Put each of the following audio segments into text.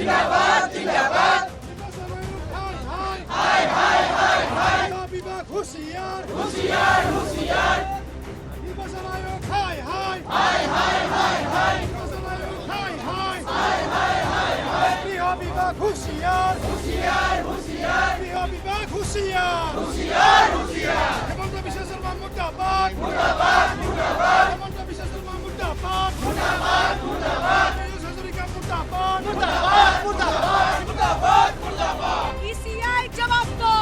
जिंदाबाद जिंदाबाद हाय हाय हाय हाय होशियार होशियार होशियार निर्वाचन आयोग हाय हाय हाय हाय हाय हाय निर्वाचन आयोग हाय हाय हाय हाय हाय हाय विभाग होशियार होशियार होशियार विभाग होशियार होशियार होशियार हेमंत বিশ্ব শর্মা মুর্দাবাদ মুর্দাবাদ মুর্দাবাদ हेमंत বিশ্ব শর্মা মুর্দাবাদ মুর্দাবাদ মুর্দাবাদ পীযূষ হাজরিকা মুর্দাবাদ মুর্দাবাদ মুর্দাবাদ মুর্দাবাদ মুর্দাবাদ ইসিআই জবাব দো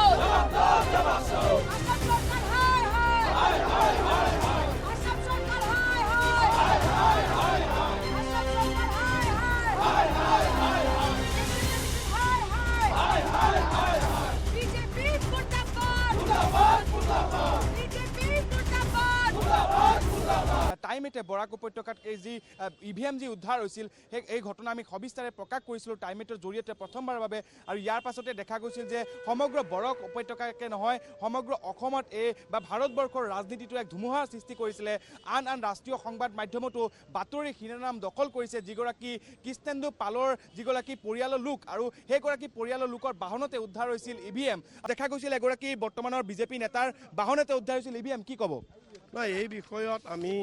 জবাব দো আসাম সরকার হায় হায় হায় হায় হায় হায় আসাম সরকার হায় হায় হায় হায় হায় হায় আসাম সরকার হায় হায় হায় হায় হায় হায় হায় হায় হায় হায় হায় হায় বিজেপি মুর্দাবাদ মুর্দাবাদ মুর্দাবাদ বিজেপি মুর্দাবাদ মুর্দাবাদ মুর্দাবাদ টাইমেটে বৰাক উপত্যকাত এই যি ইভিএম যি উদ্ধাৰ হৈছিল এই ঘটনা আমি সবিস্তাৰে প্ৰকাশ কৰিছিলোঁ টাইমেটৰ জৰিয়তে প্ৰথমবাৰৰ বাবে আৰু ইয়াৰ পাছতে দেখা গৈছিল যে সমগ্ৰ বৰাক উপত্যকাকে নহয় সমগ্ৰ অসমত বা ভাৰতবৰ্ষৰ ৰাজনীতিটো এক ধুমুহাৰ সৃষ্টি কৰিছিলে আন ৰাষ্ট্ৰীয় সংবাদ মাধ্যমতো বাতৰিৰ শিৰোনাম দখল কৰিছে যিগৰাকী কৃষ্ণেন্দু পালৰ যিগৰাকী পৰিয়ালৰ লোক আৰু সেইগৰাকী পৰিয়ালৰ লোকৰ বাহনতে উদ্ধাৰ হৈছিল ইভিএম দেখা গৈছিল এগৰাকী বৰ্তমানৰ বিজেপি নেতাৰ বাহনতে উদ্ধাৰ হৈছিল ইভিএম কি ক'ব নাই এই বিষয়ত আমি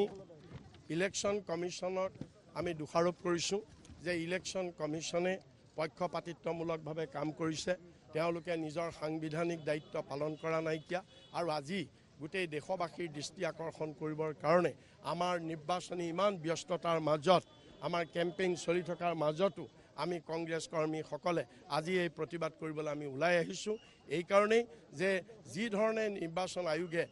ইলেকশ্যন কমিশ্যনক আমি দোষাৰোপ কৰিছোঁ যে ইলেকশ্যন কমিশ্যনে পক্ষপাতিত্বমূলকভাৱে কাম কৰিছে তেওঁলোকে নিজৰ সাংবিধানিক দায়িত্ব পালন কৰা নাইকিয়া আৰু আজি গোটেই দেশবাসীৰ দৃষ্টি আকৰ্ষণ কৰিবৰ কাৰণে আমাৰ নিৰ্বাচনী ইমান ব্যস্ততাৰ মাজত আমাৰ কেম্পেইন চলি থকাৰ মাজতো আমি কংগ্ৰেছ কৰ্মীসকলে আজি এই প্ৰতিবাদ কৰিবলৈ আমি ওলাই আহিছোঁ এই কাৰণেই যে যি ধৰণে নিৰ্বাচন আয়োগে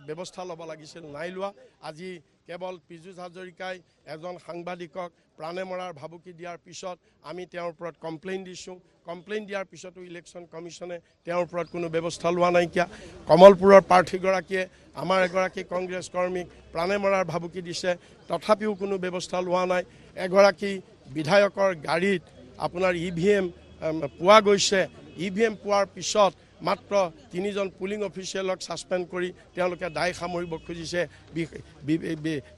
ব্যৱস্থা ল'ব লাগিছিল নাই লোৱা আজি কেৱল পীযূষ হাজৰিকাই এজন সাংবাদিকক প্ৰাণে মৰাৰ ভাবুকি দিয়াৰ পিছত আমি তেওঁৰ ওপৰত কমপ্লেইন দিছোঁ কমপ্লেইন দিয়াৰ পিছতো ইলেকশ্যন কমিশ্যনে তেওঁৰ ওপৰত কোনো ব্যৱস্থা লোৱা নাইকিয়া কমলপুৰৰ প্ৰাৰ্থীগৰাকীয়ে আমাৰ এগৰাকী কংগ্ৰেছ কৰ্মীক প্ৰাণে মৰাৰ ভাবুকি দিছে তথাপিও কোনো ব্যৱস্থা লোৱা নাই এগৰাকী বিধায়কৰ গাড়ীত আপোনাৰ ইভিএম পোৱা গৈছে ইভিএম পোৱাৰ পিছত মাত্ৰ 3জন পুলিং অফিচিয়েলক ছাছপেণ্ড কৰি তেওঁলোকে দায় সামৰিব খুজিছে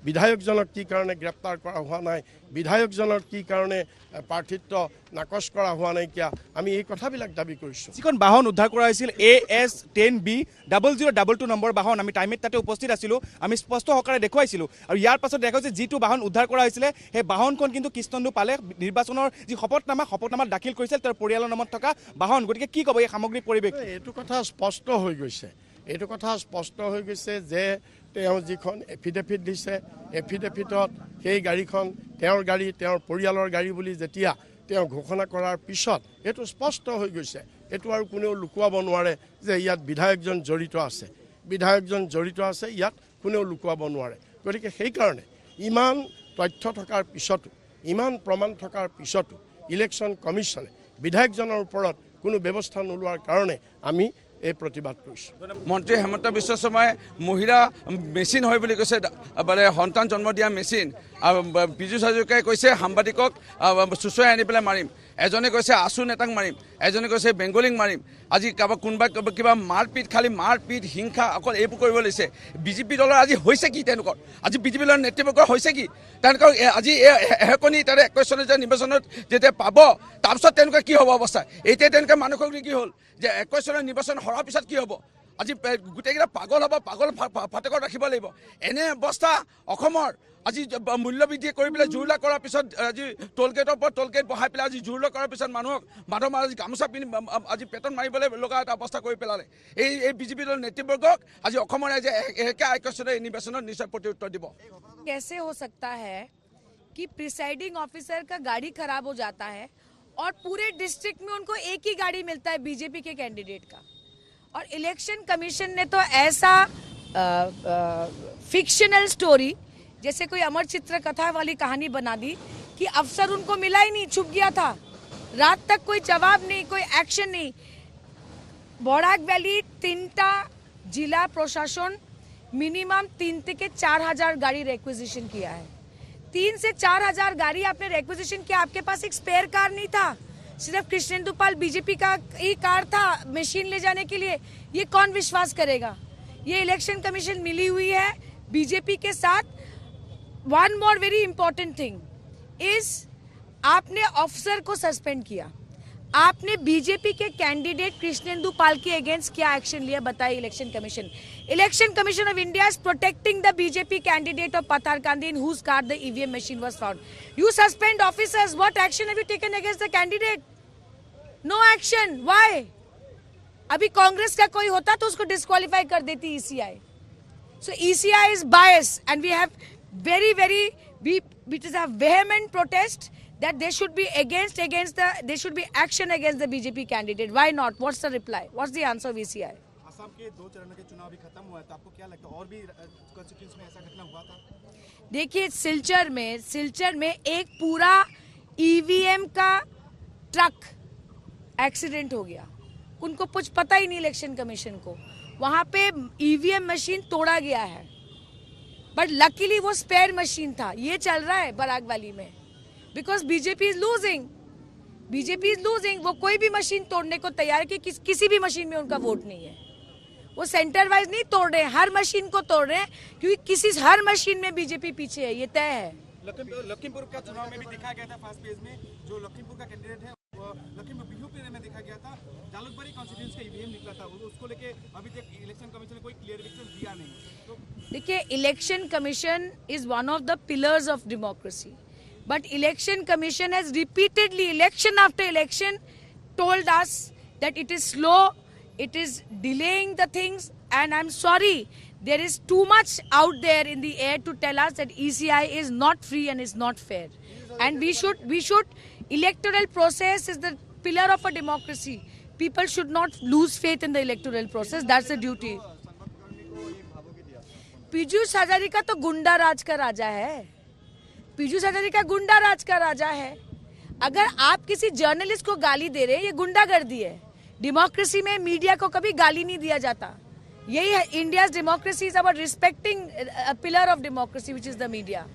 বিধায়কজনক কি কাৰণে গ্ৰেপ্তাৰ কৰা হোৱা নাই বিধায়কজনক কি কাৰণে প্ৰাৰ্থিত্ব নাকচ কৰা হোৱা নাইকিয়া আমি এই কথাবিলাক দাবী কৰিছোঁ যিখন বাহন উদ্ধাৰ কৰা হৈছিল AS10B 0022 নম্বৰ বাহন আমি টাইমেট তাতে উপস্থিত আছিলোঁ আমি স্পষ্ট সহকাৰে দেখুৱাইছিলোঁ আৰু ইয়াৰ পাছত দেখা গৈছে যিটো বাহন উদ্ধাৰ কৰা হৈছিলে সেই বাহনখন কিন্তু কৃষ্ণেন্দু পালে নিৰ্বাচনৰ যি শপতনামাত দাখিল কৰিছিল তেওঁৰ পৰিয়ালৰ নামত থকা বাহন গতিকে কি ক'ব এই সামগ্ৰিক পৰিৱেশ এইটো কথা স্পষ্ট হৈ গৈছে যে তেওঁ যিখন এফিডেভিট দিছে এফিডেভিটত সেই গাড়ীখন তেওঁৰ গাড়ী তেওঁৰ পৰিয়ালৰ গাড়ী বুলি যেতিয়া তেওঁ ঘোষণা কৰাৰ পিছত এইটো স্পষ্ট হৈ গৈছে এইটো আৰু কোনেও লুকুৱাব নোৱাৰে যে ইয়াত বিধায়কজন জড়িত আছে ইয়াত কোনেও লুকুৱাব নোৱাৰে গতিকে সেইকাৰণে ইমান তথ্য থকাৰ পিছতো ইমান প্ৰমাণ থকাৰ পিছতো ইলেকশ্যন কমিশ্যনে বিধায়কজনৰ ওপৰত কোনো ব্যৱস্থা নোলোৱাৰ কাৰণে আমি এই প্ৰতিবাদ কৰিছোঁ মন্ত্ৰী হেমন্ত বিশ্ব শৰ্মাই মহিলা মেচিন হয় বুলি কৈছে মানে সন্তান জন্ম দিয়া মেচিন আৰু পীযূষ হাজৰিকাই কৈছে সাংবাদিকক চুচুৱাই আনি পেলাই মাৰিম এজনে কৈছে আছু নেতাক মাৰিম এজনে কৈছে বেংগলীক মাৰিম আজি কোনোবা কিবা মাৰপিট হিংসা অকল এইবোৰ কৰিব লৈছে বিজেপি দলৰ আজি হৈছে কি তেওঁলোকৰ আজি বিজেপি দলৰ নেতৃবৰ্গৰ হৈছে কি তেওঁলোকৰ আজি এহেকনি তাৰে 21 চনৰ যে নিৰ্বাচনত যেতিয়া পাব তাৰপিছত তেওঁলোকৰ কি হ'ব অৱস্থা এতিয়া তেওঁলোকে মানুহক কি হ'ল যে 21 চনৰ নিৰ্বাচন হৰাৰ পিছত কি হ'ব আজি গোটেইকেইটা পাগল হ'ব পাগল ফাটেকত ৰাখিব লাগিব এনে অৱস্থা অসমৰ আজি মূল্যবৃদ্ধি কৰি পেলাই জুৰুলা কৰাৰ পিছত আজি টোলগেটৰ ওপৰত টোলগেট বহাই পেলাই আজি জুৰুলা কৰাৰ পিছত মানুহক আজি গামোচা পিন্ধি আজি পেটত মাৰিবলৈ লগা এটা অৱস্থা কৰি পেলালে এই বিজেপি দলৰ নেতৃবৰ্গক আজি অসমৰ ৰাইজে একে আইকচনে এই নিৰ্বাচনত নিশ্চয় প্ৰত্যুত্তৰ দিব कैसे हो सकता है कि प्रिसाइडिंग ऑफिसर का गाड़ी खराब हो जाता है और पूरे डिस्ट्रिक्ट में उनको एक ही गाड़ी मिलता है बीजेपी के कैंडिडेट का और इलेक्शन कमीशन ने तो ऐसा फिक्शनल स्टोरी जैसे कोई अमर चित्र कथा वाली कहानी बना दी कि अफसर उनको मिला ही नहीं, छुप गया था, रात तक कोई जवाब नहीं, कोई एक्शन नहीं। बराक वैली 3टा जिला प्रशासन मिनिमम 3 থেকে 4,000 गाड़ी रिक्विजिशन किया है। 3 से 4,000 गाड़ी आपने रिक्विजिशन किया, आपके पास एक स्पेयर कार नहीं था, सिर्फ कृष्णेंदु पाल बीजेपी का ही कार था मशीन ले जाने के लिए। ये कौन विश्वास करेगा? ये इलेक्शन कमीशन मिली हुई है बीजेपी के साथ। One more very important thing is आपने ऑफिसर को सस्पेंड किया, आपने बीजेपी के कैंडिडेट कृष्णेंदु पाल के अगेंस्ट क्या एक्शन लिया बताइए election commission. Election commission of India is protecting the BJP candidate of Patharkandi in whose car the EVM machine was found. You suspend officers, what action have you taken against the candidate? No action. Why? अभी कांग्रेस का कोई होता तो उसको disqualify कर देती ECI. So ECI is bias and we have it is a vehement protest that there should be there should be action against the BJP candidate. Why not? What's the reply? What's the answer of ECI? Assam के 2 चरणों के चुनाव भी खत्म हुआ है, तो आपको क्या लगता है और भी कॉन्स्टिट्यूएंसी में ऐसा घटना हुआ था? देखिए सिलचर में एक पूरा ईवीएम का ट्रक एक्सीडेंट हो गया। उनको कुछ पता ही नहीं इलेक्शन कमीशन को। वहां पे ईवीएम मशीन तोड़ा गया है, बट लकीली वो स्पेयर मशीन था। ये चल रहा है बराक वैली में बिकॉज बीजेपी इज लूजिंग। वो कोई भी मशीन तोड़ने को तैयार है कि किसी भी मशीन में उनका वोट नहीं है। वो सेंटर वाइज नहीं तोड़ रहे हैं, हर मशीन को तोड़ रहे हैं क्योंकि हर मशीन में बीजेपी पीछे है, ये तय है। लखीमपुर का चुनाव में भी दिखाया गया था फर्स्ट फेज में, जो लखीमपुर का कैंडिडेट है लखीमपुर बिहुपुर में देखा गया था, जालुकबाड़ी कॉन्स्टिट्यूएंसी का ईवीएम निकला था, उसको लेके अभी तक इलेक्शन कमीशन ने कोई क्लियरिफिकेशन दिया नहीं। तो देखिए election commission is one of the pillars of democracy, but election commission has repeatedly election after election told us that it is slow, it is delaying the things, and I'm sorry, there is too much out there in the air to tell us that ECI is not free and is not fair. And we should electoral process is the pillar of a democracy. People should not lose faith in the electoral process. That's the duty. Piyush Hazarika तो गुंडा राज का राजा है। पीयूष हजारिका गुंडा राज का राजा है। अगर आप किसी जर्नलिस्ट को गाली दे रहे हैं, ये गुंडागर्दी है। डेमोक्रेसी में मीडिया को कभी गाली नहीं दिया जाता। यही है India's democracy is about respecting pillar of democracy which is the media.